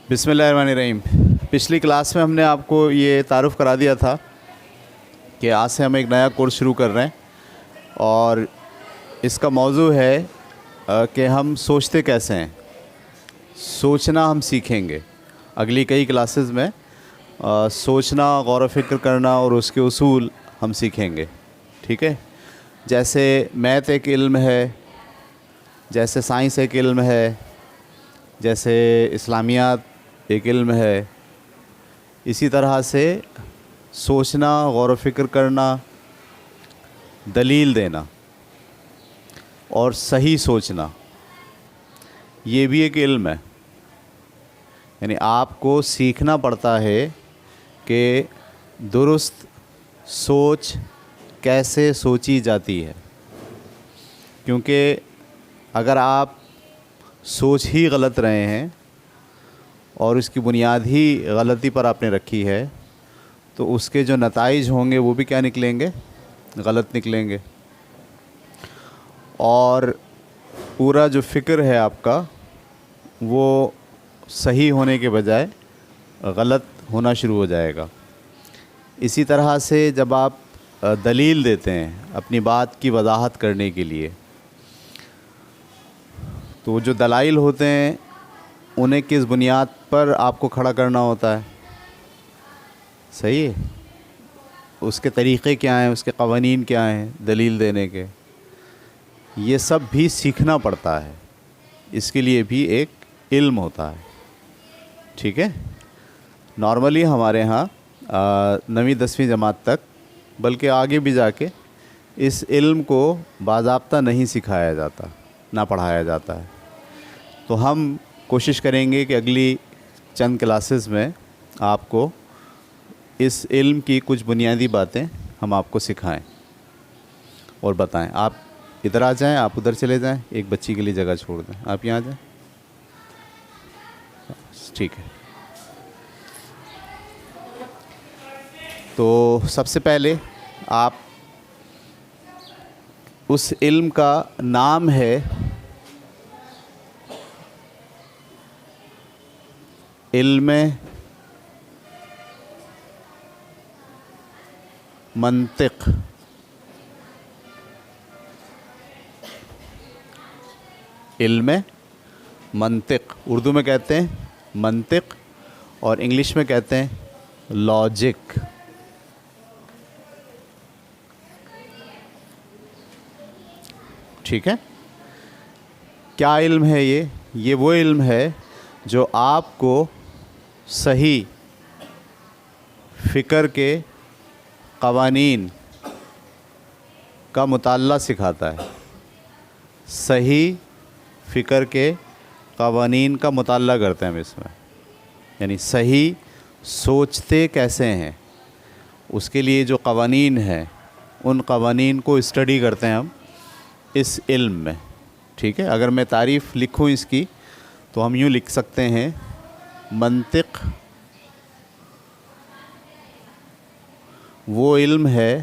بسم اللہ الرحمن الرحیم۔ پچھلی کلاس میں ہم نے آپ کو یہ تعارف کرا دیا تھا کہ آج سے ہم ایک نیا کورس شروع کر رہے ہیں اور اس کا موضوع ہے کہ ہم سوچتے کیسے ہیں، سوچنا ہم سیکھیں گے۔ اگلی کئی کلاسز میں سوچنا، غور و فکر کرنا اور اس کے اصول ہم سیکھیں گے، ٹھیک ہے؟ جیسے میتھ ایک علم ہے، جیسے سائنس ایک علم ہے، جیسے اسلامیات ایک علم ہے، اسی طرح سے سوچنا، غور و فکر کرنا، دلیل دینا اور صحیح سوچنا یہ بھی ایک علم ہے۔ یعنی آپ کو سیکھنا پڑتا ہے کہ درست سوچ کیسے سوچی جاتی ہے، کیونکہ اگر آپ سوچ ہی غلط رہے ہیں اور اس کی بنیاد ہی غلطی پر آپ نے رکھی ہے تو اس کے جو نتائج ہوں گے وہ بھی کیا نکلیں گے؟ غلط نکلیں گے، اور پورا جو فکر ہے آپ کا وہ صحیح ہونے کے بجائے غلط ہونا شروع ہو جائے گا۔ اسی طرح سے جب آپ دلیل دیتے ہیں اپنی بات کی وضاحت کرنے کے لیے، تو جو دلائل ہوتے ہیں انہیں کس بنیاد پر آپ کو کھڑا کرنا ہوتا ہے؟ صحیح ہے، اس کے طریقے کیا ہیں، اس کے قوانین کیا ہیں دلیل دینے کے، یہ سب بھی سیکھنا پڑتا ہے۔ اس کے لیے بھی ایک علم ہوتا ہے، ٹھیک ہے؟ نارملی ہمارے ہاں 9ویں 10ویں جماعت تک، بلکہ آگے بھی جا کے اس علم کو باضابطہ نہیں سکھایا جاتا، نہ پڑھایا جاتا ہے۔ تو ہم کوشش کریں گے کہ اگلی چند کلاسز میں آپ کو اس علم کی کچھ بنیادی باتیں ہم آپ کو سکھائیں اور بتائیں۔ آپ ادھر آ جائیں، آپ ادھر چلے جائیں، ایک بچی کے لیے جگہ چھوڑ دیں، آپ یہاں آ جائیں، ٹھیک ہے؟ تو سب سے پہلے آپ اس علم کا نام ہے علم منطق۔ علم منطق اردو میں کہتے ہیں منطق، اور انگلش میں کہتے ہیں لاجک۔ ٹھیک ہے؟ کیا علم ہے یہ وہ علم ہے جو آپ کو صحیح فکر کے قوانین کا مطالعہ سکھاتا ہے۔ صحیح فکر کے قوانین کا مطالعہ کرتے ہیں ہم اس میں، یعنی صحیح سوچتے کیسے ہیں اس کے لیے جو قوانین ہیں ان قوانین کو اسٹڈی کرتے ہیں ہم اس علم میں، ٹھیک ہے؟ اگر میں تعریف لکھوں اس کی تو ہم یوں لکھ سکتے ہیں، منطق وہ علم ہے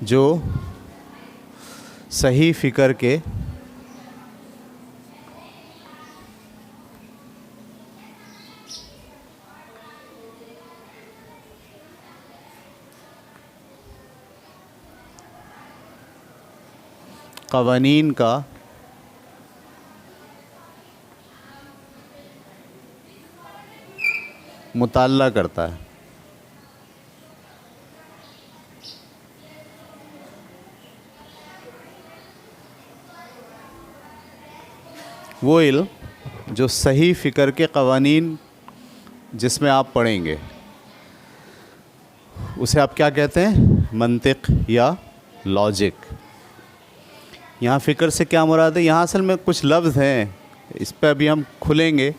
جو صحیح فکر کے قوانین کا مطالعہ کرتا ہے۔ وہ علم جو صحیح فکر کے قوانین جس میں آپ پڑھیں گے اسے آپ کیا کہتے ہیں؟ منطق یا لاجک۔ یہاں فکر سے کیا مراد ہے؟ یہاں اصل میں کچھ لفظ ہیں، اس پہ ابھی ہم کھلیں گے۔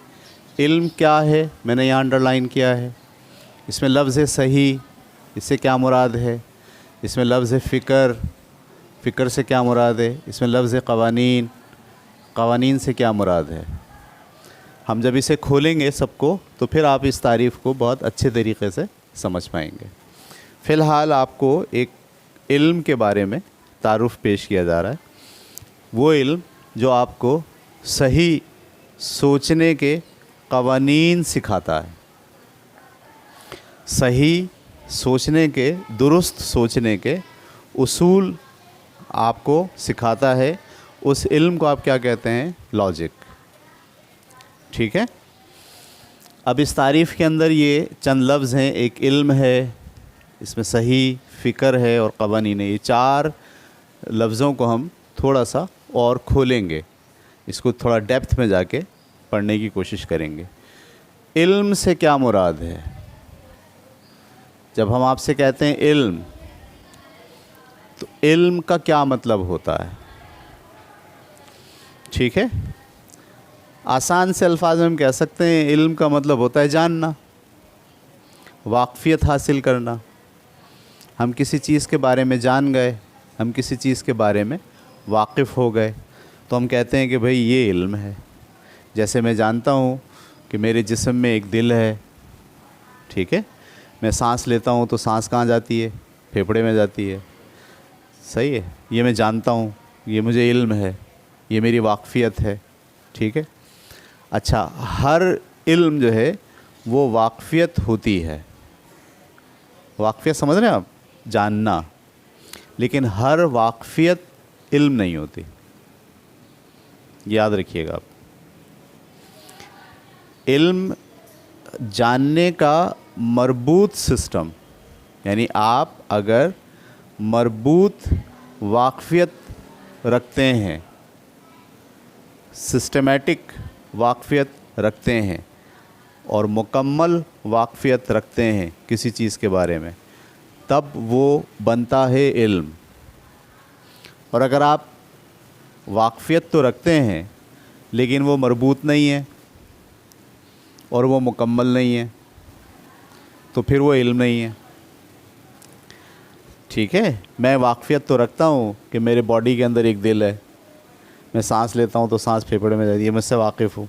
علم کیا ہے میں نے یہاں انڈر لائن کیا ہے، اس میں لفظ ہے صحیح، اس سے کیا مراد ہے؟ اس میں لفظ ہے فکر، فکر سے کیا مراد ہے؟ اس میں لفظ ہے قوانین، قوانین سے کیا مراد ہے؟ ہم جب اسے کھولیں گے سب کو تو پھر آپ اس تعریف کو بہت اچھے طریقے سے سمجھ پائیں گے۔ فی الحال آپ کو ایک علم کے بارے میں تعارف پیش کیا جا رہا ہے، وہ علم جو آپ کو صحیح سوچنے کے قوانین سکھاتا ہے، صحیح سوچنے کے، درست سوچنے کے اصول آپ کو سکھاتا ہے. اس علم کو آپ کیا کہتے ہیں؟ لاجک. ٹھیک ہے. اب اس تعریف کے اندر یہ چند لفظ ہیں. ایک علم ہے، اس میں صحیح، فکر ہے اور قوانین ہے. یہ 4 لفظوں کو ہم تھوڑا سا اور کھولیں گے، اس کو تھوڑا ڈیپتھ میں جا کے پڑھنے کی کوشش کریں گے. علم سے کیا مراد ہے؟ جب ہم آپ سے کہتے ہیں علم، تو علم کا کیا مطلب ہوتا ہے؟ ٹھیک ہے. آسان سے الفاظ میں ہم کہہ سکتے ہیں علم کا مطلب ہوتا ہے جاننا، واقفیت حاصل کرنا. ہم کسی چیز کے بارے میں جان گئے، ہم کسی چیز کے بارے میں واقف ہو گئے، تو ہم کہتے ہیں کہ بھئی یہ علم ہے. جیسے میں جانتا ہوں کہ میرے جسم میں ایک دل ہے. ٹھیک ہے. میں سانس لیتا ہوں تو سانس کہاں جاتی ہے؟ پھیپھڑے میں جاتی ہے. صحیح ہے. یہ میں جانتا ہوں، یہ مجھے علم ہے، یہ میری واقفیت ہے. ٹھیک ہے. اچھا، ہر علم جو ہے وہ واقفیت ہوتی ہے. واقفیت سمجھ رہے ہیں آپ؟ جاننا. لیکن ہر واقفیت علم نہیں ہوتی، یاد رکھیے گا آپ. علم جاننے کا مربوط سسٹم، یعنی آپ اگر مربوط واقفیت رکھتے ہیں، سسٹمیٹک واقفیت رکھتے ہیں اور مکمل واقفیت رکھتے ہیں کسی چیز کے بارے میں، تب وہ بنتا ہے علم. اور اگر آپ واقفیت تو رکھتے ہیں لیکن وہ مربوط نہیں ہے اور وہ مکمل نہیں ہے، تو پھر وہ علم نہیں ہے. ٹھیک ہے. میں واقفیت تو رکھتا ہوں کہ میرے باڈی کے اندر ایک دل ہے، میں سانس لیتا ہوں تو سانس پھیپھڑے میں جاتی ہے، مجھ سے واقف ہوں.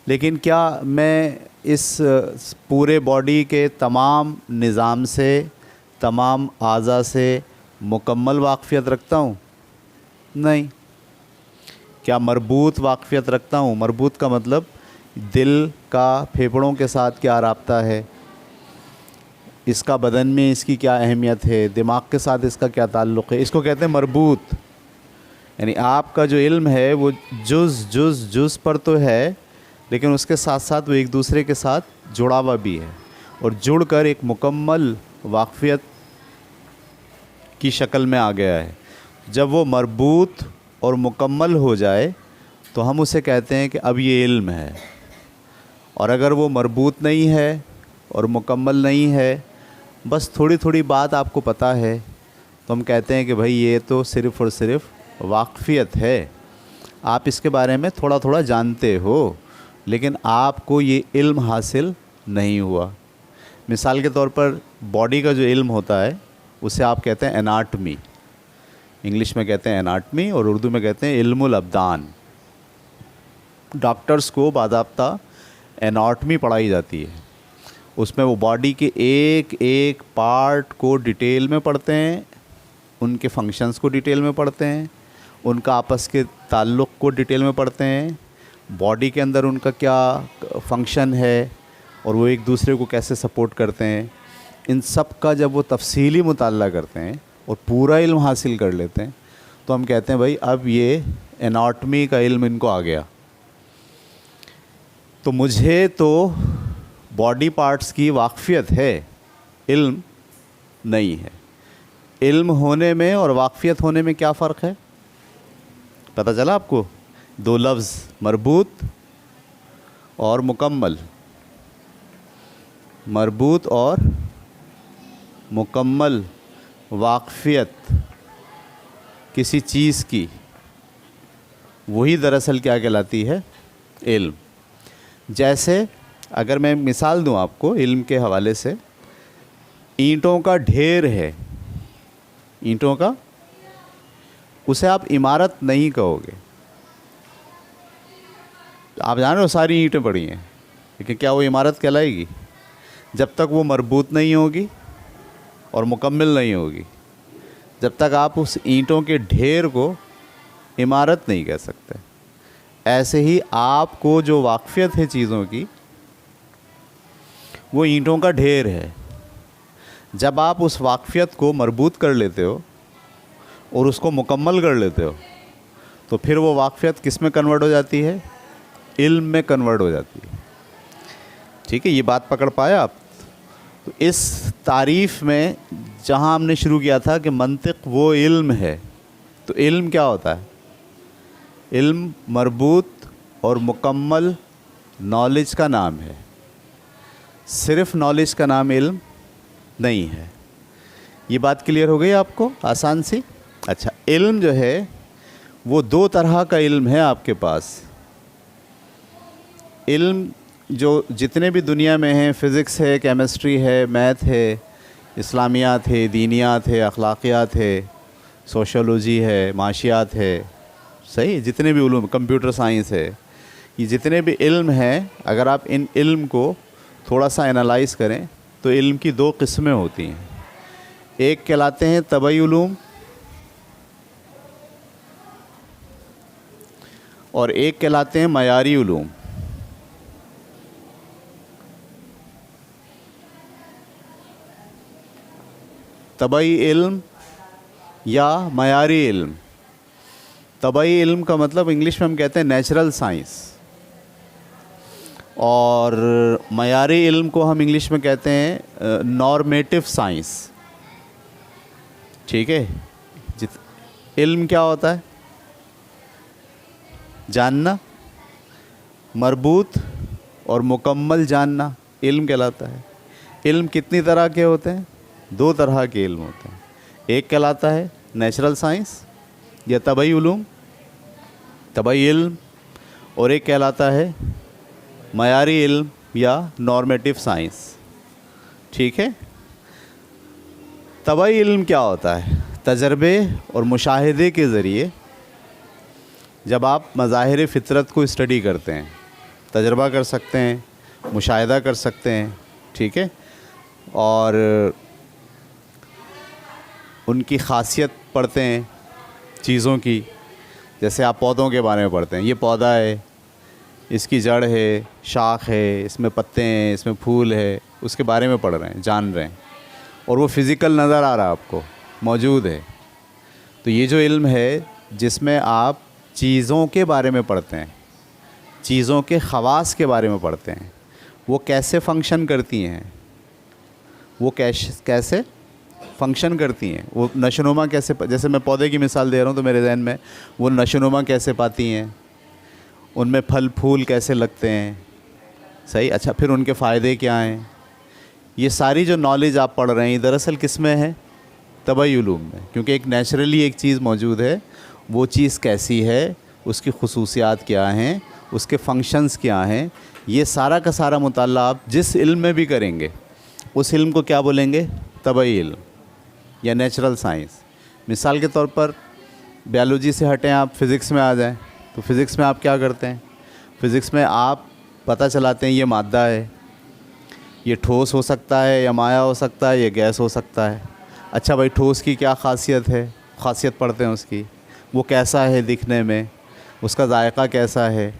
لیکن کیا میں اس پورے باڈی کے تمام نظام سے، تمام اعضاء سے مکمل واقفیت رکھتا ہوں؟ نہیں. کیا مربوط واقفیت رکھتا ہوں؟ مربوط کا مطلب دل کا پھیپھڑوں کے ساتھ کیا رابطہ ہے، اس کا بدن میں اس کی کیا اہمیت ہے، دماغ کے ساتھ اس کا کیا تعلق ہے، اس کو کہتے ہیں مربوط. یعنی آپ کا جو علم ہے وہ جز پر تو ہے، لیکن اس کے ساتھ ساتھ وہ ایک دوسرے کے ساتھ جڑا ہوا بھی ہے، اور جڑ کر ایک مکمل واقفیت کی شکل میں آ گیا ہے. جب وہ مربوط اور مکمل ہو جائے تو ہم اسے کہتے ہیں کہ اب یہ علم ہے. اور اگر وہ مربوط نہیں ہے اور مکمل نہیں ہے، بس تھوڑی تھوڑی بات آپ کو پتہ ہے، تو ہم کہتے ہیں کہ بھئی یہ تو صرف اور صرف واقفیت ہے. آپ اس کے بارے میں تھوڑا تھوڑا جانتے ہو، لیکن آپ کو یہ علم حاصل نہیں ہوا. مثال کے طور پر باڈی کا جو علم ہوتا ہے اسے آپ کہتے ہیں اناٹمی. انگلش میں کہتے ہیں اناٹمی اور اردو میں کہتے ہیں علم الابدان. ڈاکٹرز کو باضابطہ اناٹمی پڑھائی جاتی ہے. اس میں وہ باڈی کے ایک ایک پارٹ کو ڈیٹیل میں پڑھتے ہیں، ان کے فنکشنز کو ڈیٹیل میں پڑھتے ہیں، ان کا آپس کے تعلق کو ڈیٹیل میں پڑھتے ہیں، باڈی کے اندر ان کا کیا فنکشن ہے اور وہ ایک دوسرے کو کیسے سپورٹ کرتے ہیں. ان سب کا جب وہ تفصیلی مطالعہ کرتے ہیں اور پورا علم حاصل کر لیتے ہیں، تو ہم کہتے ہیں بھائی اب یہ اناٹمی کا علم ان کو آ گیا. تو مجھے تو باڈی پارٹس کی واقفیت ہے، علم نہیں ہے. علم ہونے میں اور واقفیت ہونے میں کیا فرق ہے؟ پتہ چلا آپ کو؟ 2 لفظ، مربوط اور مکمل. مربوط اور مکمل واقفیت کسی چیز کی، وہی دراصل کیا کہلاتی ہے؟ علم. جیسے اگر میں مثال دوں آپ کو علم کے حوالے سے، اینٹوں کا ڈھیر ہے، اینٹوں کا، اسے آپ عمارت نہیں کہو گے. آپ جان رہے ہو ساری اینٹیں پڑی ہیں، لیکن کیا وہ عمارت کہلائے گی؟ جب تک وہ مربوط نہیں ہوگی اور مکمل نہیں ہوگی، جب تک آپ اس اینٹوں کے ڈھیر کو عمارت نہیں کہہ سکتے. ایسے ہی آپ کو جو واقفیت ہے چیزوں کی وہ اینٹوں کا ڈھیر ہے. جب آپ اس واقفیت کو مربوط کر لیتے ہو اور اس کو مکمل کر لیتے ہو تو پھر وہ واقفیت کس میں کنورٹ ہو جاتی ہے؟ علم میں کنورٹ ہو جاتی ہے. ٹھیک ہے, یہ بات پکڑ پایا آپ؟ تو اس تعریف میں جہاں ہم نے شروع کیا تھا کہ منطق وہ علم ہے, تو علم کیا ہوتا ہے؟ علم مربوط اور مکمل نالج کا نام ہے. صرف نالج کا نام علم نہیں ہے. یہ بات کلیئر ہو گئی آپ کو آسان سی؟ اچھا, علم جو ہے وہ دو طرح کا علم ہے آپ کے پاس. علم جو جتنے بھی دنیا میں ہیں, فزکس ہے, کیمسٹری ہے, میتھ ہے, اسلامیات ہے, دینیات ہے, اخلاقیات ہے, سوشولوجی ہے, معاشیات ہے, صحیح, جتنے بھی علوم, کمپیوٹر سائنس ہے, یہ جتنے بھی علم ہیں, اگر آپ ان علم کو تھوڑا سا انالائز کریں تو علم کی دو قسمیں ہوتی ہیں. ایک کہلاتے ہیں طبعی علوم اور ایک کہلاتے ہیں معیاری علوم. طبعی علم یا معیاری علم. طبعی علم کا مطلب انگلش میں ہم کہتے ہیں نیچرل سائنس, اور معیاری علم کو ہم انگلش میں کہتے ہیں نارمیٹو سائنس. ٹھیک ہے, علم کیا ہوتا ہے؟ جاننا, مربوط اور مکمل جاننا علم کہلاتا ہے. علم کتنی طرح کے ہوتے ہیں؟ دو طرح کے علم ہوتے ہیں. ایک کہلاتا ہے نیچرل سائنس یا طبعی علوم, طبعی علم, اور ایک کہلاتا ہے معیاری علم یا نارمیٹو سائنس. ٹھیک ہے. طبعی علم کیا ہوتا ہے؟ تجربے اور مشاہدے کے ذریعے جب آپ مظاہر فطرت کو اسٹڈی کرتے ہیں, تجربہ کر سکتے ہیں, مشاہدہ کر سکتے ہیں, ٹھیک ہے, اور ان کی خاصیت پڑھتے ہیں چیزوں کی. جیسے آپ پودوں کے بارے میں پڑھتے ہیں, یہ پودا ہے, اس کی جڑ ہے, شاخ ہے, اس میں پتے ہیں, اس میں پھول ہے, اس کے بارے میں پڑھ رہے ہیں, جان رہے ہیں, اور وہ فزیکل نظر آ رہا ہے آپ کو, موجود ہے. تو یہ جو علم ہے جس میں آپ چیزوں کے بارے میں پڑھتے ہیں, چیزوں کے خواص کے بارے میں پڑھتے ہیں, وہ کیسے فنکشن کرتی ہیں, وہ کیسے فنکشن کرتی ہیں, وہ نشوونما کیسے, جیسے میں پودے کی مثال دے رہا ہوں تو میرے ذہن میں وہ نشوونما کیسے پاتی ہیں, ان میں پھل پھول کیسے لگتے ہیں, صحیح. اچھا, پھر ان کے فائدے کیا ہیں, یہ ساری جو نالج آپ پڑھ رہے ہیں دراصل کس میں ہے؟ طبعی علوم میں. کیونکہ ایک نیچرلی ایک چیز موجود ہے, وہ چیز کیسی ہے, اس کی خصوصیات کیا ہیں, اس کے فنکشنز کیا ہیں, یہ سارا کا سارا مطالعہ آپ جس علم میں بھی کریں گے اس علم کو کیا بولیں گے؟ طبعی علم یا نیچرل سائنس. مثال کے طور پر بیالوجی سے ہٹیں, آپ فزکس میں آ جائیں, تو فزکس میں آپ کیا کرتے ہیں؟ فزکس میں آپ پتہ چلاتے ہیں یہ مادہ ہے, یہ ٹھوس ہو سکتا ہے یا مائع ہو سکتا ہے, یہ گیس ہو سکتا ہے. اچھا بھائی, ٹھوس کی کیا خاصیت ہے؟ خاصیت پڑھتے ہیں اس کی, وہ کیسا ہے دکھنے میں, اس کا ذائقہ کیسا ہے,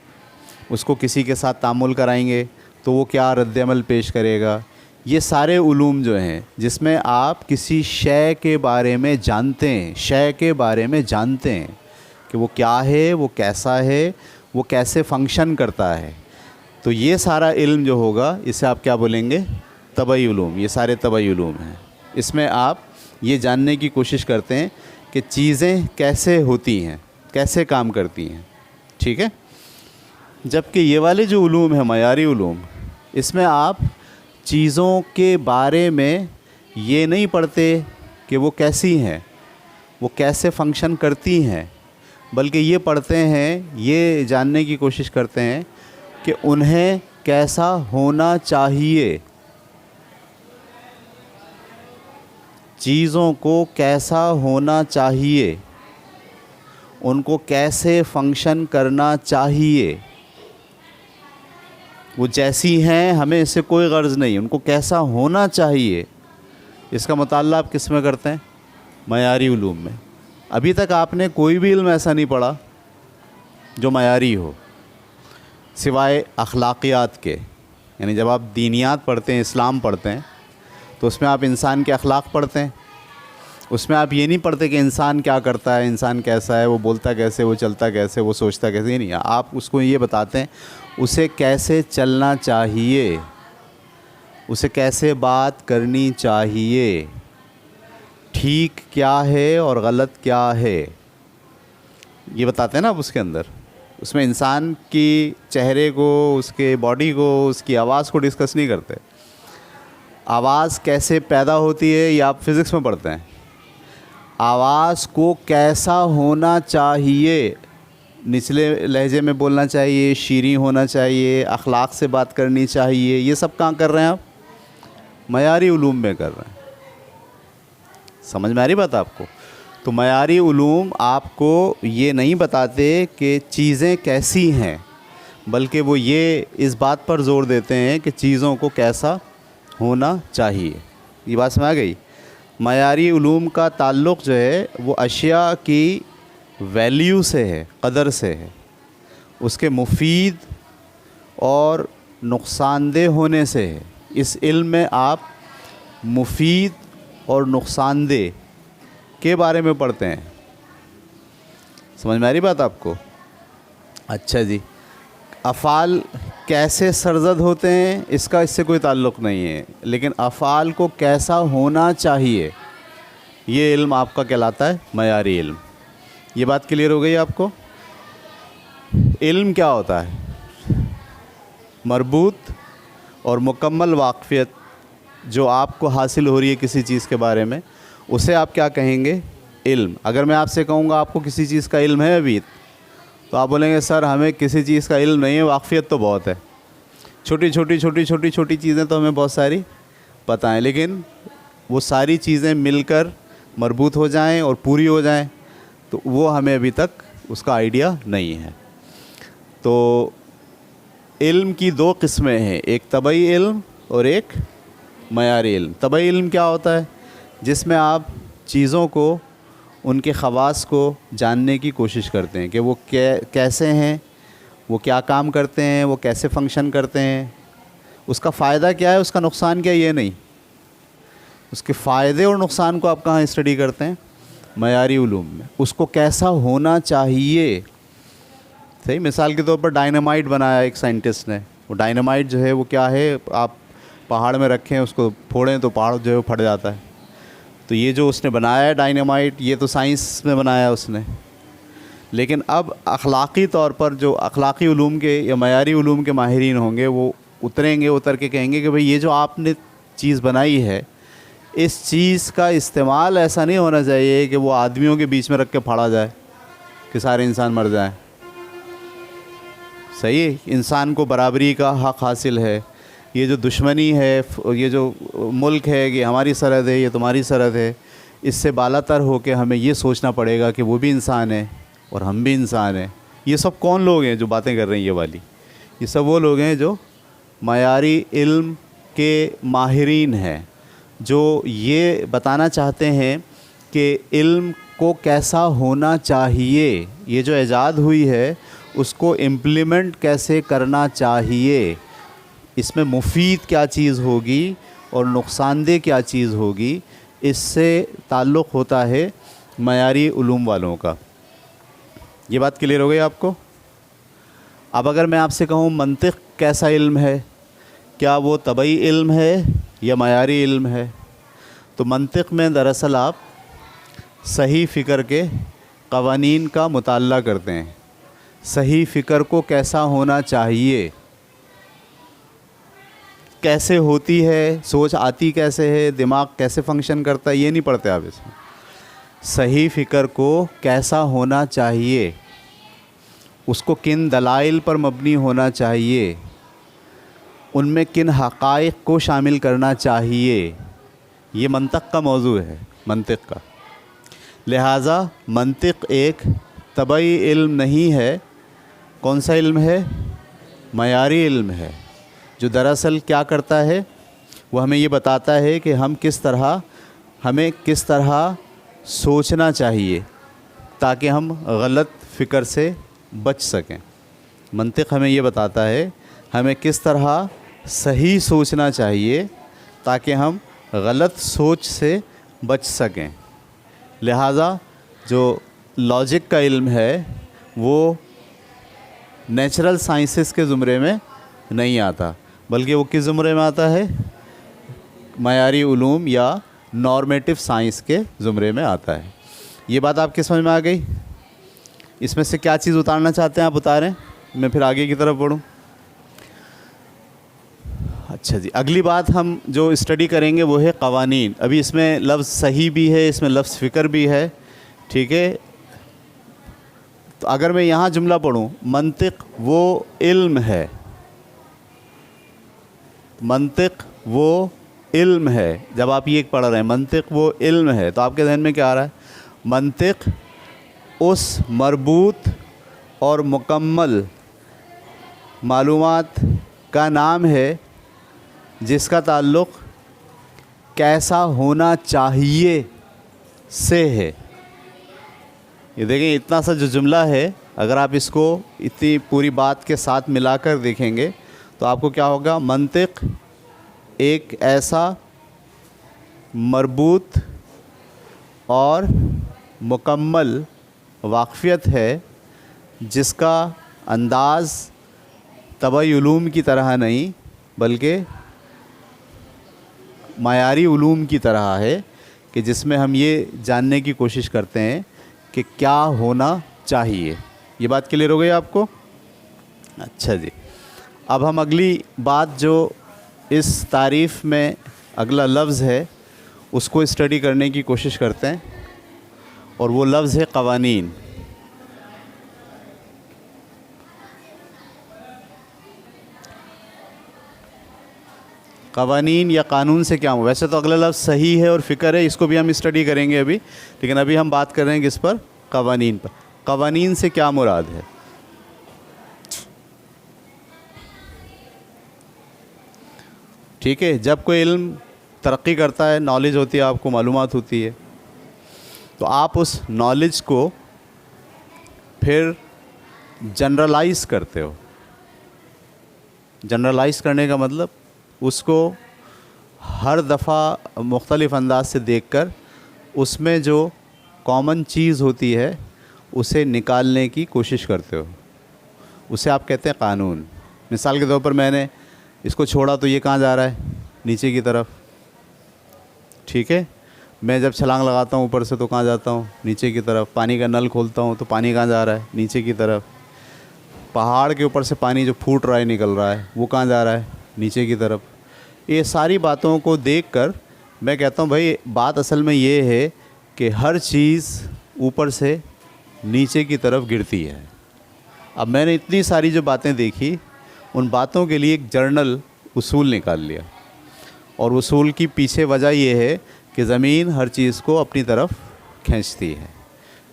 اس کو کسی کے ساتھ تعامل کرائیں گے تو وہ کیا رد عمل پیش کرے گا. یہ سارے علوم جو ہیں جس میں آپ کسی شے کے بارے میں جانتے ہیں, شے کے بارے میں جانتے ہیں کہ وہ کیا ہے, وہ کیسا ہے, وہ کیسے فنکشن کرتا ہے. تو یہ سارا علم جو ہوگا اسے آپ کیا بولیں گے؟ طبعی علوم. یہ سارے طبعی علوم ہیں. اس میں آپ یہ جاننے کی کوشش کرتے ہیں کہ چیزیں کیسے ہوتی ہیں, کیسے کام کرتی ہیں, ٹھیک ہے. جبکہ یہ والے جو علوم ہیں معیاری علوم, اس میں آپ چیزوں کے بارے میں یہ نہیں پڑھتے کہ وہ کیسی ہیں, وہ کیسے فنکشن کرتی ہیں, بلکہ یہ پڑھتے ہیں, یہ جاننے کی کوشش کرتے ہیں کہ انہیں کیسا ہونا چاہیے, چیزوں کو کیسا ہونا چاہیے, ان کو کیسے فنکشن کرنا چاہیے. وہ جیسی ہیں ہمیں اس سے کوئی غرض نہیں, ان کو کیسا ہونا چاہیے. اس کا مطالعہ آپ کس میں کرتے ہیں؟ معیاری علوم میں. ابھی تک آپ نے کوئی بھی علم ایسا نہیں پڑھا جو معیاری ہو. سوائے اخلاقیات کے. یعنی جب آپ دینیات پڑھتے ہیں، اسلام پڑھتے ہیں، تو اس میں آپ انسان کے اخلاق پڑھتے ہیں. اس میں آپ یہ نہیں پڑھتے کہ انسان کیا کرتا ہے، انسان کیسا ہے، وہ بولتا کیسے، وہ چلتا کیسے، وہ سوچتا کیسے. یہ نہیں، آپ اس کو یہ بتاتے ہیں اسے کیسے چلنا چاہیے، اسے کیسے بات کرنی چاہیے، ٹھیک کیا ہے اور غلط کیا ہے، یہ بتاتے ہیں نا آپ اس کے اندر. اس میں انسان کی چہرے کو، اس کے باڈی کو، اس کی آواز کو ڈسکس نہیں کرتے. آواز کیسے پیدا ہوتی ہے یہ آپ فزکس میں پڑھتے ہیں. آواز کو کیسا ہونا چاہیے، نچلے لہجے میں بولنا چاہیے، شیریں ہونا چاہیے، اخلاق سے بات کرنی چاہیے، یہ سب کہاں کر رہے ہیں آپ؟ معیاری علوم میں کر رہے ہیں. سمجھ میں آ رہی بات آپ کو؟ تو معیاری علوم آپ کو یہ نہیں بتاتے کہ چیزیں کیسی ہیں، بلکہ وہ یہ اس بات پر زور دیتے ہیں کہ چیزوں کو کیسا ہونا چاہیے. یہ بات سمجھ آ گئی؟ معیاری علوم کا تعلق جو ہے وہ اشیاء کی ویلیو سے ہے، قدر سے ہے، اس کے مفید اور نقصان دہ ہونے سے ہے. اس علم میں آپ مفید اور نقصان دہ کے بارے میں پڑھتے ہیں. سمجھ میں آ رہی بات آپ کو؟ اچھا جی. افعال کیسے سرزد ہوتے ہیں اس کا اس سے کوئی تعلق نہیں ہے، لیکن افعال کو کیسا ہونا چاہیے یہ علم آپ کا کہلاتا ہے معیاری علم. یہ بات کلیئر ہو گئی آپ کو؟ علم کیا ہوتا ہے؟ مربوط اور مکمل واقفیت جو آپ کو حاصل ہو رہی ہے کسی چیز کے بارے میں، اسے آپ کیا کہیں گے؟ علم. اگر میں آپ سے کہوں گا آپ کو کسی چیز کا علم ہے ابھی، تو آپ بولیں گے سر ہمیں کسی چیز کا علم نہیں ہے، واقفیت تو بہت ہے، چھوٹی چھوٹی چیزیں تو ہمیں بہت ساری پتہ ہیں، لیکن وہ ساری چیزیں مل کر مربوط ہو جائیں اور پوری ہو جائیں تو وہ ہمیں ابھی تک اس کا آئیڈیا نہیں ہے. تو علم کی دو قسمیں ہیں، ایک طبعی علم اور ایک معیاری علم. طبعی علم کیا ہوتا ہے؟ جس میں آپ چیزوں کو، ان کے خواص کو جاننے کی کوشش کرتے ہیں کہ وہ کیسے ہیں، وہ کیا کام کرتے ہیں، وہ کیسے فنکشن کرتے ہیں، اس کا فائدہ کیا ہے، اس کا نقصان کیا ہے. یہ نہیں، اس کے فائدے اور نقصان کو آپ کہاں اسٹڈی کرتے ہیں؟ معیاری علوم میں. اس کو کیسا ہونا چاہیے. صحیح. مثال کے طور پر ڈائنامائٹ بنایا ایک سائنٹسٹ نے. وہ ڈائنامائٹ جو ہے وہ کیا ہے، آپ پہاڑ میں رکھیں، اس کو پھوڑیں تو پہاڑ جو ہے وہ پھٹ جاتا ہے. تو یہ جو اس نے بنایا ہے ڈائنامائٹ، یہ تو سائنس میں بنایا اس نے. لیکن اب اخلاقی طور پر جو اخلاقی علوم کے یا معیاری علوم کے ماہرین ہوں گے وہ اتریں گے، اتر کے کہیں گے کہ بھئی یہ جو آپ نے چیز بنائی ہے، اس چیز کا استعمال ایسا نہیں ہونا چاہیے کہ وہ آدمیوں کے بیچ میں رکھ کے پھاڑا جائے کہ سارے انسان مر جائیں. صحیح. انسان کو برابری کا حق حاصل ہے. یہ جو دشمنی ہے، یہ جو ملک ہے کہ ہماری سرحد ہے، یہ تمہاری سرحد ہے، اس سے بالا تر ہو کے ہمیں یہ سوچنا پڑے گا کہ وہ بھی انسان ہے اور ہم بھی انسان ہیں. یہ سب کون لوگ ہیں جو باتیں کر رہے ہیں یہ والی؟ یہ سب وہ لوگ ہیں جو معیاری علم کے ماہرین ہیں، جو یہ بتانا چاہتے ہیں کہ علم کو کیسا ہونا چاہیے. یہ جو ایجاد ہوئی ہے اس کو امپلیمنٹ کیسے کرنا چاہیے، اس میں مفید کیا چیز ہوگی اور نقصان دہ کیا چیز ہوگی، اس سے تعلق ہوتا ہے معیاری علوم والوں کا. یہ بات کلیئر ہو گئی آپ کو؟ اب اگر میں آپ سے کہوں منطق کیسا علم ہے، کیا وہ طبعی علم ہے یا معیاری علم ہے؟ تو منطق میں دراصل آپ صحیح فکر کے قوانین کا مطالعہ کرتے ہیں. صحیح فکر کو کیسا ہونا چاہیے، کیسے ہوتی ہے، سوچ آتی کیسے ہے، دماغ کیسے فنکشن کرتا ہے، یہ نہیں پڑھتے آپ اس میں. صحیح فکر کو کیسا ہونا چاہیے، اس کو کن دلائل پر مبنی ہونا چاہیے، ان میں کن حقائق کو شامل کرنا چاہیے، یہ منطق کا موضوع ہے. منطق کا لہٰذا منطق ایک طبعی علم نہیں ہے. کون سا علم ہے؟ معیاری علم ہے، جو دراصل کیا کرتا ہے، وہ ہمیں یہ بتاتا ہے کہ ہمیں کس طرح سوچنا چاہیے تاکہ ہم غلط فکر سے بچ سکیں. منطق ہمیں یہ بتاتا ہے ہمیں کس طرح صحیح سوچنا چاہیے تاکہ ہم غلط سوچ سے بچ سکیں. لہٰذا جو لاجک کا علم ہے وہ نیچرل سائنسز کے زمرے میں نہیں آتا، بلکہ وہ کس زمرے میں آتا ہے؟ معیاری علوم یا نارمیٹو سائنس کے زمرے میں آتا ہے. یہ بات آپ کے سمجھ میں آ گئی؟ اس میں سے کیا چیز اتارنا چاہتے ہیں آپ اتاریں، میں پھر آگے کی طرف بڑھوں. اچھا جی، اگلی بات ہم جو اسٹڈی کریں گے وہ ہے قوانین. ابھی اس میں لفظ صحیح بھی ہے، اس میں لفظ فکر بھی ہے، ٹھیک ہے. تو اگر میں یہاں جملہ پڑھوں، منطق وہ علم ہے، منطق وہ علم ہے. جب آپ یہ پڑھ رہے ہیں منطق وہ علم ہے، تو آپ کے ذہن میں کیا آ رہا ہے؟ منطق اس مربوط اور مکمل معلومات کا نام ہے جس کا تعلق کیسا ہونا چاہیے سے ہے. یہ دیکھیں اتنا سا جو جملہ ہے، اگر آپ اس کو اتنی پوری بات کے ساتھ ملا کر دیکھیں گے تو آپ کو کیا ہوگا؟ منطق ایک ایسا مربوط اور مکمل واقفیت ہے جس کا انداز طبعی علوم کی طرح نہیں بلکہ معیاری علوم کی طرح ہے، کہ جس میں ہم یہ جاننے کی کوشش کرتے ہیں کہ کیا ہونا چاہیے. یہ بات کلیئر ہو گئی آپ کو؟ اچھا جی، اب ہم اگلی بات جو اس تعریف میں اگلا لفظ ہے اس کو اسٹڈی کرنے کی کوشش کرتے ہیں، اور وہ لفظ ہے قوانین. قوانین یا قانون سے کیا ہوں؟ ویسے تو اگلا لفظ صحیح ہے اور فکر ہے، اس کو بھی ہم اسٹڈی کریں گے ابھی، لیکن ابھی ہم بات کر رہے ہیں کس پر؟ قوانین پر. قوانین سے کیا مراد ہے؟ ٹھیک ہے، جب کوئی علم ترقی کرتا ہے، نالج ہوتی ہے، آپ کو معلومات ہوتی ہے، تو آپ اس نالج کو پھر جنرلائز کرتے ہو. جنرلائز کرنے کا مطلب اس کو ہر دفعہ مختلف انداز سے دیکھ کر اس میں جو کامن چیز ہوتی ہے اسے نکالنے کی کوشش کرتے ہو. اسے آپ کہتے ہیں قانون. مثال کے طور پر میں نے اس کو چھوڑا تو یہ کہاں جا رہا ہے؟ نیچے کی طرف. ٹھیک ہے، میں جب چھلانگ لگاتا ہوں اوپر سے تو کہاں جاتا ہوں؟ نیچے کی طرف. پانی کا نل کھولتا ہوں تو پانی کہاں جا رہا ہے؟ نیچے کی طرف. پہاڑ کے اوپر سے پانی جو پھوٹ رہا ہے، نکل رہا ہے، وہ کہاں جا رہا ہے؟ نیچے کی طرف. یہ ساری باتوں کو دیکھ کر میں کہتا ہوں بھائی بات اصل میں یہ ہے کہ ہر چیز اوپر سے نیچے کی طرف گرتی ہے. اب میں نے اتنی ساری جو باتیں دیکھی ان باتوں کے لیے ایک جرنل اصول نکال لیا، اور اصول کی پیچھے وجہ یہ ہے کہ زمین ہر چیز کو اپنی طرف کھینچتی ہے.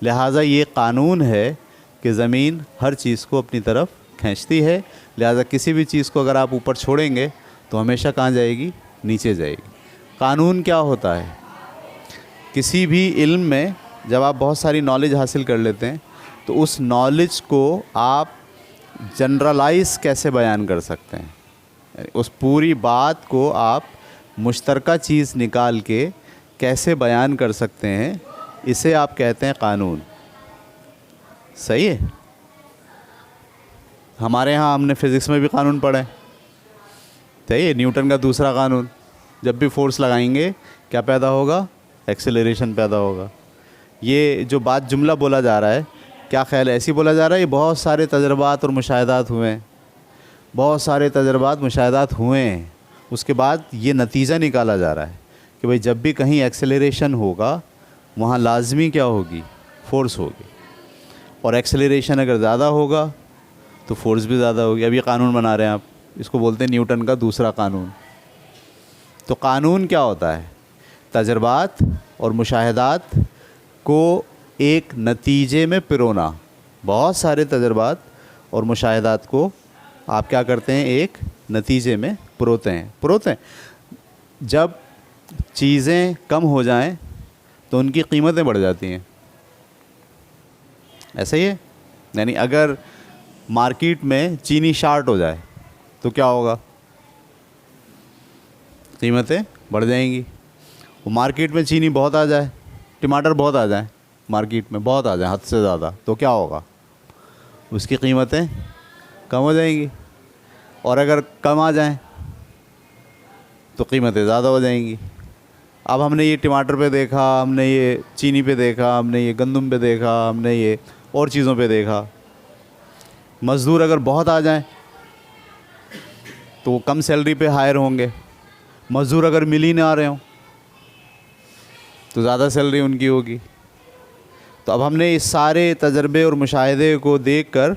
لہٰذا یہ قانون ہے کہ زمین ہر چیز کو اپنی طرف کھینچتی ہے. لہٰذا کسی بھی چیز کو اگر آپ اوپر چھوڑیں گے تو ہمیشہ کہاں جائے گی؟ نیچے جائے گی. قانون کیا ہوتا ہے؟ کسی بھی علم میں جب آپ بہت ساری نالج حاصل کر لیتے ہیں تو اس نالج کو آپ جنرلائز کیسے بیان کر سکتے ہیں؟ اس پوری بات کو آپ مشترکہ چیز نکال کے کیسے بیان کر سکتے ہیں، اسے آپ کہتے ہیں قانون. صحیح ہے؟ ہمارے ہاں ہم نے فزکس میں بھی قانون پڑھا ہے. صحیح ہے، نیوٹن کا دوسرا قانون. جب بھی فورس لگائیں گے کیا پیدا ہوگا؟ ایکسیلریشن پیدا ہوگا. یہ جو بات جملہ بولا جا رہا ہے، کیا خیال ہے ایسی بولا جا رہا ہے؟ یہ بہت سارے تجربات اور مشاہدات ہوئے ہیں، بہت سارے تجربات مشاہدات ہوئے ہیں. اس کے بعد یہ نتیجہ نکالا جا رہا ہے کہ بھئی جب بھی کہیں ایکسیلریشن ہوگا وہاں لازمی کیا ہوگی؟ فورس ہوگی. اور ایکسیلریشن اگر زیادہ ہوگا تو فورس بھی زیادہ ہوگی. اب یہ قانون بنا رہے ہیں آپ، اس کو بولتے ہیں نیوٹن کا دوسرا قانون. تو قانون کیا ہوتا ہے؟ تجربات اور مشاہدات کو ایک نتیجے میں پرونا. بہت سارے تجربات اور مشاہدات کو آپ کیا کرتے ہیں؟ ایک نتیجے میں پروتے ہیں. جب چیزیں کم ہو جائیں تو ان کی قیمتیں بڑھ جاتی ہیں. ایسا ہی ہے؟ یعنی اگر مارکیٹ میں چینی شارٹ ہو جائے تو کیا ہوگا؟ قیمتیں بڑھ جائیں گی. وہ مارکیٹ میں چینی بہت آ جائے, ٹماٹر بہت آ جائیں, مارکیٹ میں بہت آ جائیں حد سے زیادہ, تو کیا ہوگا؟ اس کی قیمتیں کم ہو جائیں گی. اور اگر کم آ جائیں تو قیمتیں زیادہ ہو جائیں گی. اب ہم نے یہ ٹماٹر پہ دیکھا, ہم نے یہ چینی پہ دیکھا, ہم نے یہ گندم پہ دیکھا, ہم نے یہ اور چیزوں پہ دیکھا. مزدور اگر بہت آ جائیں تو وہ کم سیلری پہ ہائر ہوں گے. مزدور اگر مل ہی نہ آ رہے ہوں تو زیادہ سیلری ان کی ہوگی. تو اب ہم نے اس سارے تجربے اور مشاہدے کو دیکھ کر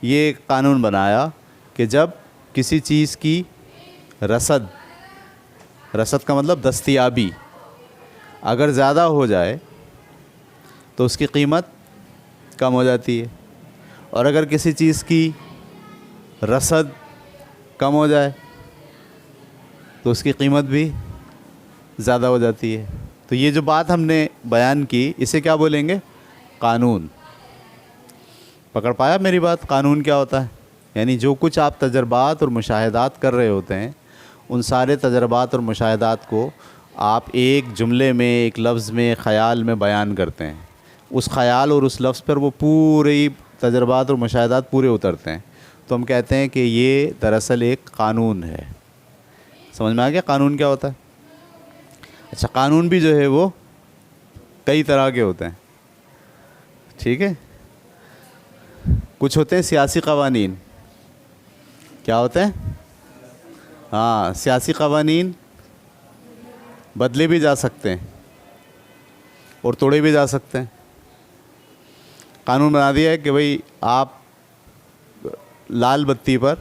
یہ قانون بنایا کہ جب کسی چیز کی رسد کا مطلب دستیابی اگر زیادہ ہو جائے تو اس کی قیمت کم ہو جاتی ہے, اور اگر کسی چیز کی رسد کم ہو جائے تو اس کی قیمت بھی زیادہ ہو جاتی ہے. تو یہ جو بات ہم نے بیان کی اسے کیا بولیں گے؟ قانون. پکڑ پایا میری بات؟ قانون کیا ہوتا ہے؟ یعنی جو کچھ آپ تجربات اور مشاہدات کر رہے ہوتے ہیں ان سارے تجربات اور مشاہدات کو آپ ایک جملے میں, ایک لفظ میں, خیال میں بیان کرتے ہیں. اس خیال اور اس لفظ پر وہ پوری تجربات اور مشاہدات پورے اترتے ہیں. تو ہم کہتے ہیں کہ یہ دراصل ایک قانون ہے. سمجھ میں آ گیا قانون کیا ہوتا ہے؟ اچھا, قانون بھی جو ہے وہ کئی طرح کے ہوتے ہیں, ٹھیک ہے. کچھ ہوتے ہیں سیاسی قوانین. کیا ہوتے ہیں؟ ہاں, سیاسی قوانین بدلے بھی جا سکتے ہیں اور توڑے بھی جا سکتے ہیں. قانون بنا دیا ہے کہ بھئی آپ لال بتی پر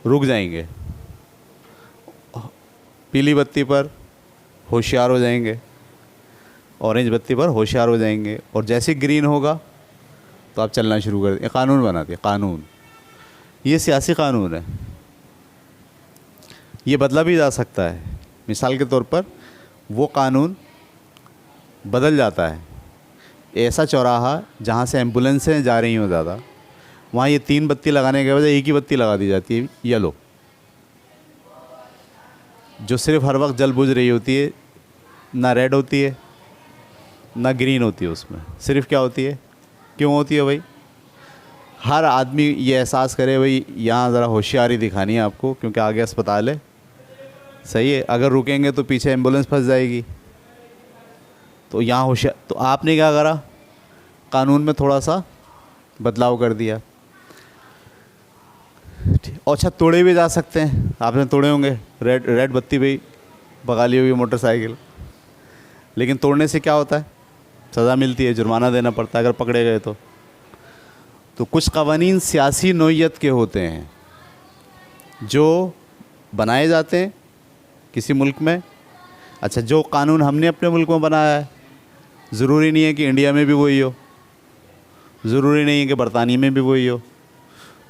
رک جائیں گے, پیلی بتی پر ہوشیار ہو جائیں گے, اورنج بتی پر ہوشیار ہو جائیں گے, اور جیسے گرین ہوگا تو آپ چلنا شروع کر دیں. قانون بنا دیا. قانون یہ سیاسی قانون ہے. یہ بدلا بھی جا سکتا ہے. مثال کے طور پر وہ قانون بدل جاتا ہے. ایسا چوراہا جہاں سے ایمبولینسیں جا رہی ہوں زیادہ, وہاں یہ 3 بتی لگانے کے بجائے ایک ہی بتی لگا دی جاتی ہے, یلو, جو صرف ہر وقت جل بجھ رہی ہوتی ہے. نہ ریڈ ہوتی ہے نہ گرین ہوتی ہے, اس میں صرف کیا ہوتی ہے؟ کیوں ہوتی ہے بھائی؟ ہر آدمی یہ احساس کرے بھائی یہاں ذرا ہوشیاری دکھانی ہے آپ کو کیونکہ آگے اسپتال ہے. صحیح ہے, اگر رکیں گے تو پیچھے ایمبولینس پھنس جائے گی, تو یہاں ہوشیار. تو آپ نے کیا کرا؟ قانون میں تھوڑا سا بدلاؤ کر دیا. اور اچھا, توڑے بھی جا سکتے ہیں. آپ نے توڑے ہوں گے, ریڈ بتی بھی بگا لی ہوگی موٹر سائیکل, لیکن توڑنے سے کیا ہوتا ہے؟ سزا ملتی ہے, جرمانہ دینا پڑتا ہے اگر پکڑے گئے تو. تو کچھ قوانین سیاسی نوعیت کے ہوتے ہیں جو بنائے جاتے ہیں کسی ملک میں. اچھا, جو قانون ہم نے اپنے ملک میں بنایا ہے ضروری نہیں ہے کہ انڈیا میں بھی وہی ہو, ضروری نہیں ہے کہ برطانیہ میں بھی وہی ہو.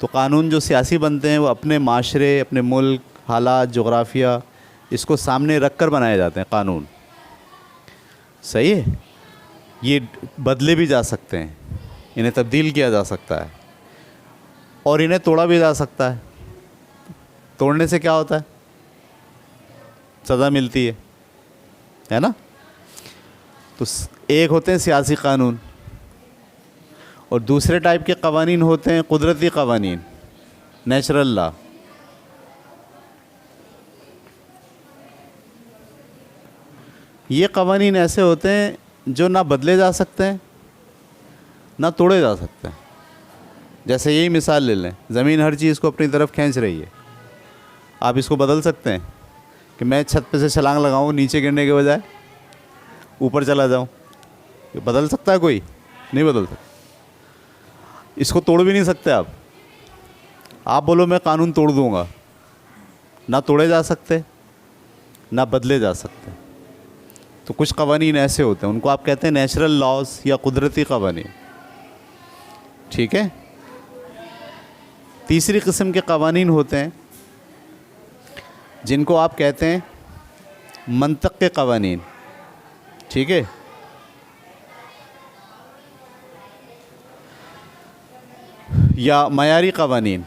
تو قانون جو سیاسی بنتے ہیں وہ اپنے معاشرے, اپنے ملک, حالات, جغرافیہ, اس کو سامنے رکھ کر بنائے جاتے ہیں قانون. صحیح ہے. یہ بدلے بھی جا سکتے ہیں, انہیں تبدیل کیا جا سکتا ہے, اور انہیں توڑا بھی جا سکتا ہے. توڑنے سے کیا ہوتا ہے؟ سزا ملتی ہے نا. تو ایک ہوتے ہیں سیاسی قانون, اور دوسرے ٹائپ کے قوانین ہوتے ہیں قدرتی قوانین, نیچرل لا. یہ قوانین ایسے ہوتے ہیں جو نہ بدلے جا سکتے ہیں نہ توڑے جا سکتے ہیں. جیسے یہی مثال لے لیں, زمین ہر چیز کو اپنی طرف کھینچ رہی ہے. آپ اس کو بدل سکتے ہیں کہ میں چھت پہ سے چھلانگ لگاؤں, نیچے گرنے کے بجائے اوپر چلا جاؤں؟ بدل سکتا ہے کوئی؟ نہیں بدل سکتا. اس کو توڑ بھی نہیں سکتے آپ. آپ بولو میں قانون توڑ دوں گا, نہ توڑے جا سکتے نہ بدلے جا سکتے. تو کچھ قوانین ایسے ہوتے ہیں, ان کو آپ کہتے ہیں نیچرل لاز یا قدرتی قوانین. ٹھیک ہے. تیسری قسم کے قوانین ہوتے ہیں جن کو آپ کہتے ہیں منطق کے قوانین. ٹھیک ہے. یا معیاری قوانین،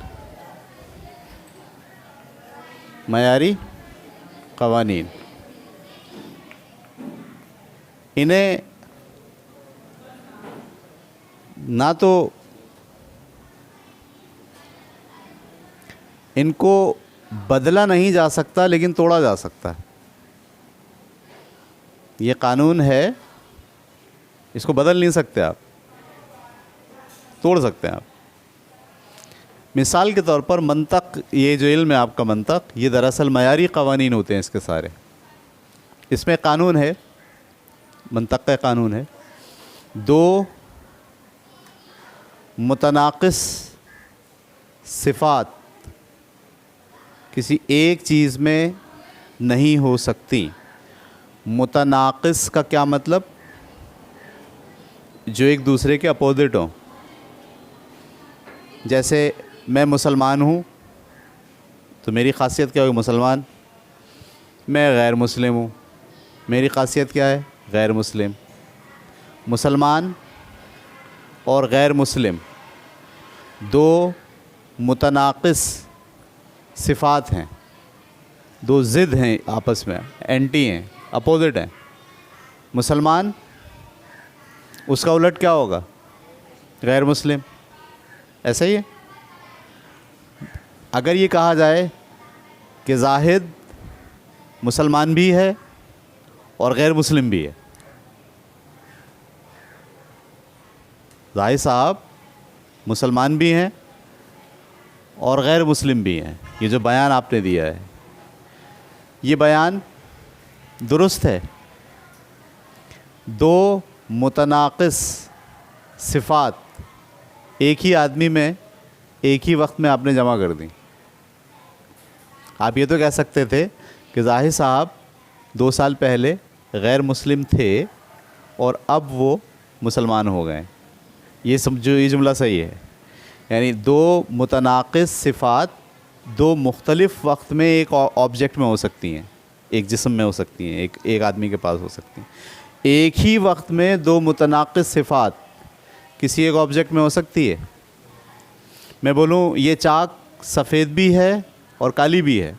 معیاری قوانین، انہیں نہ تو ان کو بدلا نہیں جا سکتا لیکن توڑا جا سکتا ہے. یہ قانون ہے، اس کو بدل نہیں سکتے آپ، توڑ سکتے ہیں آپ. مثال کے طور پر منطق، یہ جو علم ہے آپ کا منطق، یہ دراصل معیاری قوانین ہوتے ہیں اس کے سارے. اس میں قانون ہے، منطق کا قانون ہے، دو متناقص صفات کسی ایک چیز میں نہیں ہو سکتی. متناقص کا کیا مطلب؟ جو ایک دوسرے کے اپوزٹ ہوں. جیسے میں مسلمان ہوں تو میری خاصیت کیا ہوگی؟ مسلمان. میں غیر مسلم ہوں، میری خاصیت کیا ہے؟ غیر مسلم. مسلمان اور غیر مسلم دو متناقص صفات ہیں، دو ضد ہیں آپس میں، اینٹی ہیں، اپوزٹ ہیں. مسلمان، اس کا الٹ کیا ہوگا؟ غیر مسلم. ایسا ہی ہے. اگر یہ کہا جائے کہ زاہد مسلمان بھی ہے اور غیر مسلم بھی ہے، زاہد صاحب مسلمان بھی ہیں اور غیر مسلم بھی ہیں، یہ جو بیان آپ نے دیا ہے یہ بیان درست ہے. دو متناقص صفات ایک ہی آدمی میں ایک ہی وقت میں آپ نے جمع کر دیں. آپ یہ تو کہہ سکتے تھے کہ زاہد صاحب 2 سال پہلے غیر مسلم تھے اور اب وہ مسلمان ہو گئے. یہ سمجھو، یہ جملہ صحیح ہے. یعنی دو متناقض صفات دو مختلف وقت میں ایک آبجیکٹ میں ہو سکتی ہیں، ایک جسم میں ہو سکتی ہیں، ایک آدمی کے پاس ہو سکتی ہیں. ایک ہی وقت میں دو متناقض صفات کسی ایک آبجیکٹ میں ہو سکتی ہے. میں بولوں یہ چاک سفید بھی ہے اور کالی بھی ہے،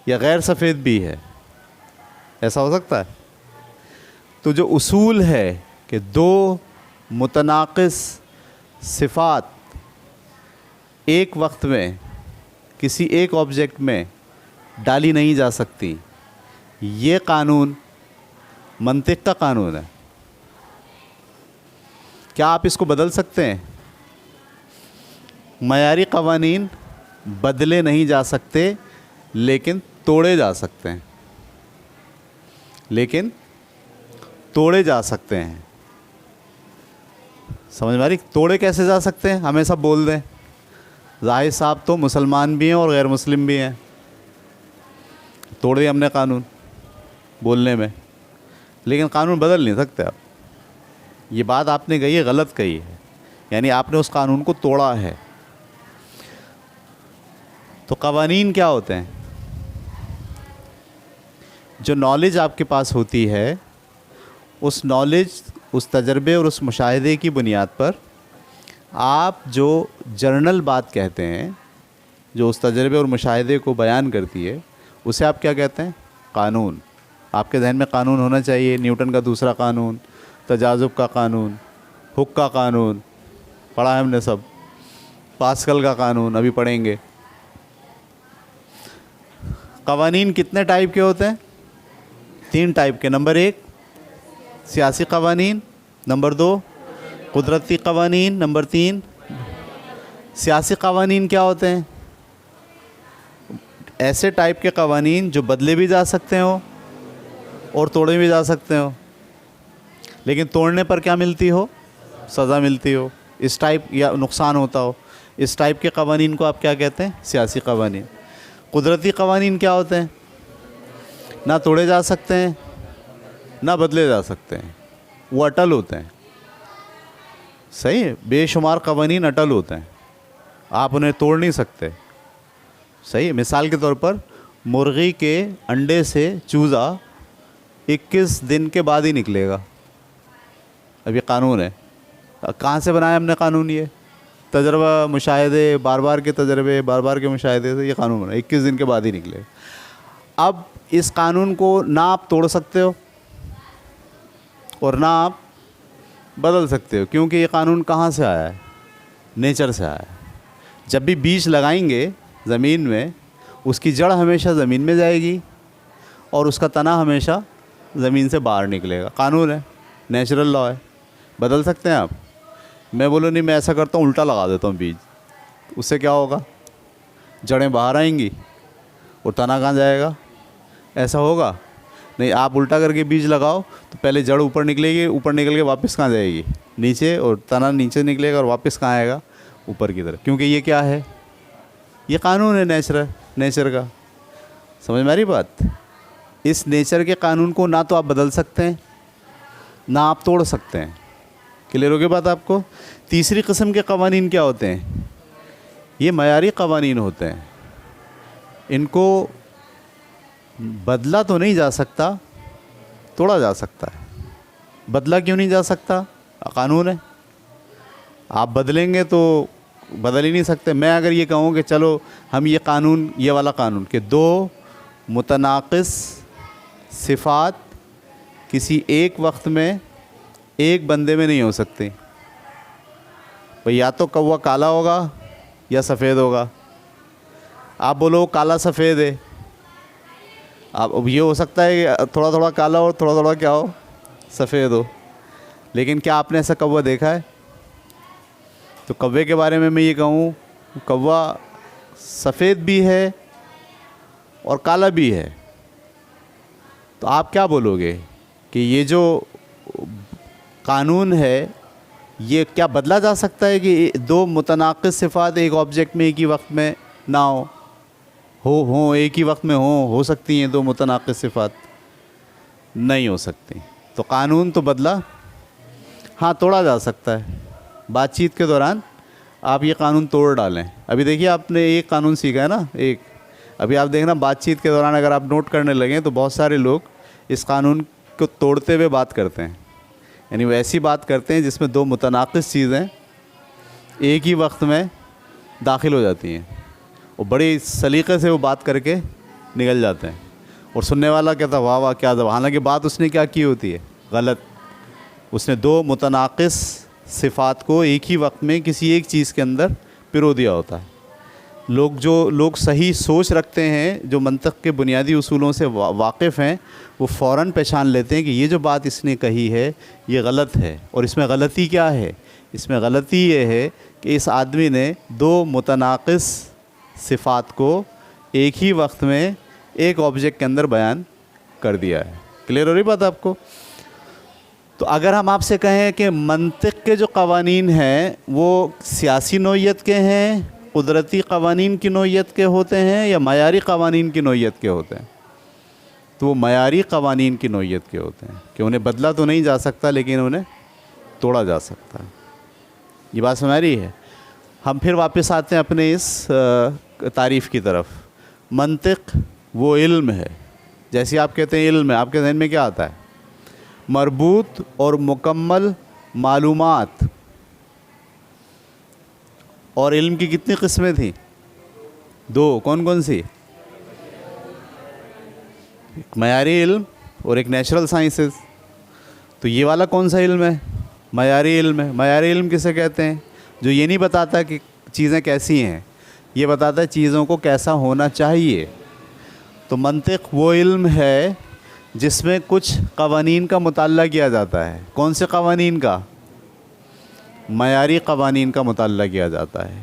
یا غیر سفید بھی ہے، ایسا ہو سکتا ہے؟ تو جو اصول ہے کہ دو متناقض صفات ایک وقت میں کسی ایک آبجیکٹ میں ڈالی نہیں جا سکتی، یہ قانون منطق کا قانون ہے. کیا آپ اس کو بدل سکتے ہیں؟ معیاری قوانین بدلے نہیں جا سکتے لیکن توڑے جا سکتے ہیں، لیکن توڑے جا سکتے ہیں. سمجھ میں آ رہی؟ توڑے کیسے جا سکتے ہیں؟ ہمیں سب بول دیں زاہد صاحب تو مسلمان بھی ہیں اور غیر مسلم بھی ہیں، توڑ دیا ہم نے قانون بولنے میں، لیکن قانون بدل نہیں سکتے آپ. یہ بات آپ نے کہی ہے، غلط کہی ہے، یعنی آپ نے اس قانون کو توڑا ہے. تو قوانین کیا ہوتے ہیں؟ جو نالج آپ کے پاس ہوتی ہے، اس نالج، اس تجربے اور اس مشاہدے کی بنیاد پر آپ جو جرنل بات کہتے ہیں، جو اس تجربے اور مشاہدے کو بیان کرتی ہے، اسے آپ کیا کہتے ہیں؟ قانون. آپ کے ذہن میں قانون ہونا چاہیے. نیوٹن کا دوسرا قانون، تجاذب کا قانون، ہک کا قانون پڑھا ہے ہم نے سب، پاسکل کا قانون ابھی پڑھیں گے. قوانین کتنے ٹائپ کے ہوتے ہیں؟ 3 ٹائپ کے. نمبر 1 سیاسی قوانین، نمبر 2 قدرتی قوانین، نمبر 3 سیاسی قوانین. کیا ہوتے ہیں؟ ایسے ٹائپ کے قوانین جو بدلے بھی جا سکتے ہوں اور توڑے بھی جا سکتے ہوں، لیکن توڑنے پر کیا ملتی ہو؟ سزا ملتی ہو. اس ٹائپ یا نقصان ہوتا ہو. اس ٹائپ کے قوانین کو آپ کیا کہتے ہیں؟ سیاسی قوانین. قدرتی قوانین کیا ہوتے ہیں؟ نہ توڑے جا سکتے ہیں نہ بدلے جا سکتے ہیں، وہ اٹل ہوتے ہیں. صحیح ہے، بے شمار قوانین اٹل ہوتے ہیں، آپ انہیں توڑ نہیں سکتے. صحیح ہے. مثال کے طور پر مرغی کے انڈے سے چوزا 21 دن کے بعد ہی نکلے گا. اب یہ قانون ہے. کہاں سے بنایا ہم نے قانون؟ یہ تجربہ مشاہدے، بار بار کے تجربے، بار بار کے مشاہدے سے یہ قانون بنا، 21 دن کے بعد ہی نکلے. اب اس قانون کو نہ آپ توڑ سکتے ہو اور نہ آپ بدل سکتے ہو، کیونکہ یہ قانون کہاں سے آیا ہے؟ نیچر سے آیا ہے. جب بھی بیج لگائیں گے زمین میں، اس کی جڑ ہمیشہ زمین میں جائے گی اور اس کا تنا ہمیشہ زمین سے باہر نکلے گا. قانون ہے، نیچرل لا ہے. بدل سکتے ہیں آپ؟ میں بولوں نہیں، میں ایسا کرتا ہوں، الٹا لگا دیتا ہوں بیج، اس سے کیا ہوگا؟ جڑیں باہر آئیں گی اور تنا کہاں جائے گا؟ ایسا ہوگا نہیں. آپ الٹا کر کے بیج لگاؤ تو پہلے جڑ اوپر نکلے گی، اوپر نکل کے واپس کہاں جائے گی؟ نیچے. اور تنا نیچے نکلے گا اور واپس کہاں آئے گا؟ اوپر کی طرف. کیونکہ یہ کیا ہے؟ یہ قانون ہے نیچر کا. سمجھ میں آ رہی بات؟ اس نیچر کے قانون کو نہ تو آپ بدل سکتے ہیں نہ آپ توڑ سکتے ہیں. کلیئر ہو گئی بات آپ کو؟ تیسری قسم کے قوانین کیا ہوتے ہیں؟ یہ معیاری قوانین ہوتے ہیں. ان کو بدلا تو نہیں جا سکتا، توڑا جا سکتا ہے. بدلا کیوں نہیں جا سکتا؟ قانون ہے. آپ بدلیں گے تو بدل ہی نہیں سکتے. میں اگر یہ کہوں کہ چلو ہم یہ قانون، یہ والا قانون کہ دو متناقض صفات کسی ایک وقت میں ایک بندے میں نہیں ہو سکتی، بھئی یا تو کوا کالا ہوگا یا سفید ہوگا. آپ بولو کالا سفید ہے، اب یہ ہو سکتا ہے کہ تھوڑا تھوڑا کالا اور تھوڑا تھوڑا کیا ہو؟ سفید ہو. لیکن کیا آپ نے ایسا کوا دیکھا ہے؟ تو کوے کے بارے میں یہ کہوں، کوا سفید بھی ہے اور کالا بھی ہے، تو آپ کیا بولو گے کہ یہ جو قانون ہے یہ کیا بدلا جا سکتا ہے کہ دو متناقض صفات ایک آبجیکٹ میں ایک ہی وقت میں نہ ہوں ایک ہی وقت میں ہو سکتی ہیں دو متناقض صفات؟ نہیں ہو سکتی. تو قانون تو بدلا، ہاں توڑا جا سکتا ہے. بات چیت کے دوران آپ یہ قانون توڑ ڈالیں. ابھی دیکھیے آپ نے ایک قانون سیکھا ہے نا، ایک. ابھی آپ دیکھنا بات چیت کے دوران اگر آپ نوٹ کرنے لگیں تو بہت سارے لوگ اس قانون کو توڑتے ہوئے بات کرتے ہیں. یعنی وہ ایسی بات کرتے ہیں جس میں دو متناقض چیزیں ایک ہی وقت میں داخل ہو جاتی ہیں، اور بڑی سلیقے سے وہ بات کر کے نکل جاتے ہیں، اور سننے والا کہتا واہ واہ کیا جب، حالانکہ بات اس نے کیا کی ہوتی ہے؟ غلط. اس نے دو متناقض صفات کو ایک ہی وقت میں کسی ایک چیز کے اندر پرو دیا ہوتا ہے. لوگ صحیح سوچ رکھتے ہیں، جو منطق کے بنیادی اصولوں سے واقف ہیں، وہ فوراً پہچان لیتے ہیں کہ یہ جو بات اس نے کہی ہے یہ غلط ہے. اور اس میں غلطی کیا ہے؟ اس میں غلطی یہ ہے کہ اس آدمی نے دو متناقض صفات کو ایک ہی وقت میں ایک آبجیکٹ کے اندر بیان کر دیا ہے. کلیئر ہو رہی بات آپ کو؟ تو اگر ہم آپ سے کہیں کہ منطق کے جو قوانین ہیں وہ سیاسی نوعیت کے ہیں، قدرتی قوانین کی نوعیت کے ہوتے ہیں، یا معیاری قوانین کی نوعیت کے ہوتے ہیں، تو وہ معیاری قوانین کی نوعیت کے ہوتے ہیں کہ انہیں بدلا تو نہیں جا سکتا لیکن انہیں توڑا جا سکتا ہے. یہ بات سمجھ رہی ہے؟ ہم پھر واپس آتے ہیں اپنے اس تعریف کی طرف. منطق وہ علم ہے، جیسے آپ کہتے ہیں علم ہے، آپ کے ذہن میں کیا آتا ہے؟ مربوط اور مکمل معلومات. اور علم کی کتنی قسمیں تھیں؟ دو. کون کون سی؟ ایک معیاری علم اور ایک نیچرل سائنسز. تو یہ والا کون سا علم ہے؟ معیاری علم ہے. معیاری علم کسے کہتے ہیں؟ جو یہ نہیں بتاتا کہ چیزیں کیسی ہیں، یہ بتاتا ہے چیزوں کو کیسا ہونا چاہیے. تو منطق وہ علم ہے جس میں کچھ قوانین کا مطالعہ کیا جاتا ہے. کون سے قوانین کا؟ معیاری قوانین کا مطالعہ کیا جاتا ہے،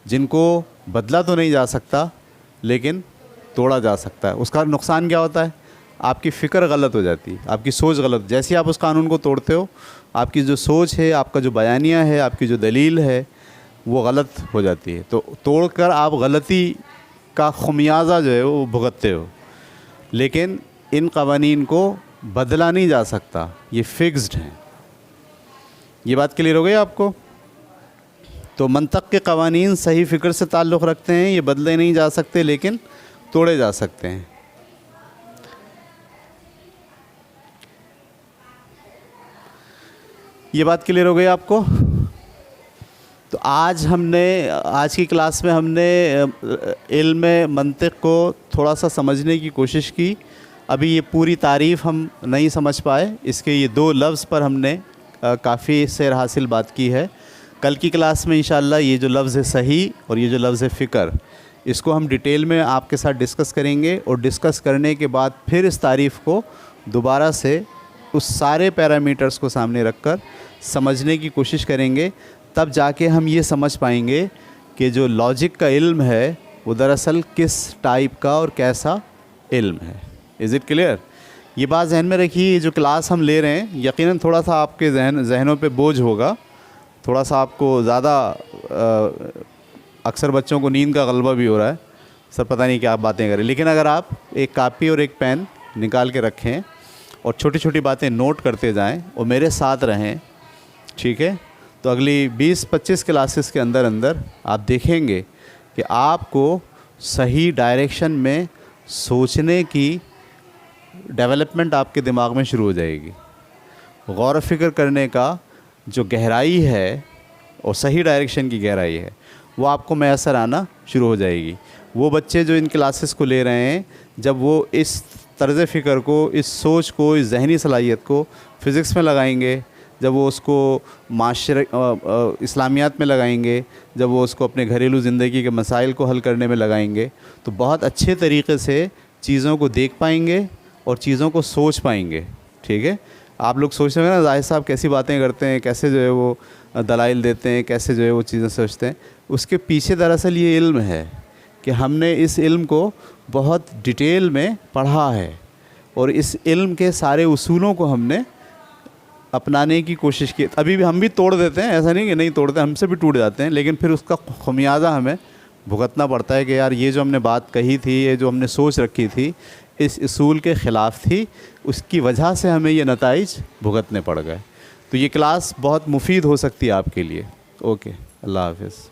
جن کو بدلا تو نہیں جا سکتا لیکن توڑا جا سکتا ہے. اس کا نقصان کیا ہوتا ہے؟ آپ کی فکر غلط ہو جاتی ہے، آپ کی سوچ غلط. جیسے آپ اس قانون کو توڑتے ہو، آپ کی جو سوچ ہے، آپ کا جو بیانیہ ہے، آپ کی جو دلیل ہے، وہ غلط ہو جاتی ہے. تو توڑ کر آپ غلطی کا خمیازہ جو ہے وہ بھگتتے ہو. لیکن ان قوانین کو بدلا نہیں جا سکتا، یہ فکسڈ ہیں. یہ بات کلیئر ہو گئی آپ کو؟ تو منطق کے قوانین صحیح فکر سے تعلق رکھتے ہیں، یہ بدلے نہیں جا سکتے لیکن توڑے جا سکتے ہیں. یہ بات کلیئر ہو گئی آپ کو؟ تو آج کی کلاس میں ہم نے علم منطق کو تھوڑا سا سمجھنے کی کوشش کی. ابھی یہ پوری تعریف ہم نہیں سمجھ پائے, اس کے یہ 2 لفظ پر ہم نے کافی سیر حاصل بات کی ہے. کل کی کلاس میں انشاءاللہ یہ جو لفظ ہے صحیح اور یہ جو لفظ ہے فکر, اس کو ہم ڈیٹیل میں آپ کے ساتھ ڈسکس کریں گے, اور ڈسکس کرنے کے بعد پھر اس تعریف کو دوبارہ سے اس سارے پیرامیٹرز کو سامنے رکھ کر سمجھنے کی کوشش کریں گے. تب جا کے ہم یہ سمجھ پائیں گے کہ جو لاجک کا علم ہے وہ دراصل کس ٹائپ کا اور کیسا علم ہے. Is it clear? یہ بات ذہن میں رکھیے. جو کلاس ہم لے رہے ہیں یقیناً تھوڑا سا آپ کے ذہنوں پہ بوجھ ہوگا, تھوڑا سا آپ کو زیادہ اکثر بچوں کو نیند کا غلبہ بھی ہو رہا ہے, سر پتہ نہیں کیا باتیں کریں. لیکن اگر آپ ایک کاپی اور ایک پین نکال کے رکھیں اور چھوٹی چھوٹی باتیں نوٹ کرتے جائیں اور میرے ساتھ رہیں, ٹھیک ہے, تو اگلی 20-25 کلاسز کے اندر آپ دیکھیں گے کہ آپ کو صحیح ڈائریکشن میں سوچنے کی ڈیولپمنٹ آپ کے دماغ میں شروع ہو جائے گی. غور و فکر کرنے کا جو گہرائی ہے اور صحیح ڈائریکشن کی گہرائی ہے وہ آپ کو میسر آنا شروع ہو جائے گی. وہ بچے جو ان کلاسز کو لے رہے ہیں, جب وہ اس طرز فکر کو, اس سوچ کو, اس ذہنی صلاحیت کو فزکس میں لگائیں گے, جب وہ اس کو اسلامیات میں لگائیں گے, جب وہ اس کو اپنے گھریلو زندگی کے مسائل کو حل کرنے میں لگائیں گے, تو بہت اچھے طریقے سے چیزوں کو دیکھ پائیں گے اور چیزوں کو سوچ پائیں گے. ٹھیک ہے, آپ لوگ سوچتے ہیں نا زاہد صاحب کیسی باتیں کرتے ہیں, کیسے جو ہے وہ دلائل دیتے ہیں, کیسے جو ہے وہ چیزیں سوچتے ہیں. اس کے پیچھے دراصل یہ علم ہے کہ ہم نے اس علم کو بہت ڈیٹیل میں پڑھا ہے, اور اس علم کے سارے اصولوں کو ہم نے اپنانے کی کوشش کی. ابھی بھی ہم بھی توڑ دیتے ہیں, ایسا نہیں کہ نہیں توڑتے, ہم سے بھی ٹوٹ جاتے ہیں, لیکن پھر اس کا خمیازہ ہمیں بھگتنا پڑتا ہے کہ یار یہ جو ہم نے بات کہی تھی, یہ جو ہم نے سوچ رکھی تھی, اس اصول کے خلاف تھی, اس کی وجہ سے ہمیں یہ نتائج بھگتنے پڑ گئے. تو یہ کلاس بہت مفید ہو سکتی ہے آپ کے لیے. اوکے, اللہ حافظ.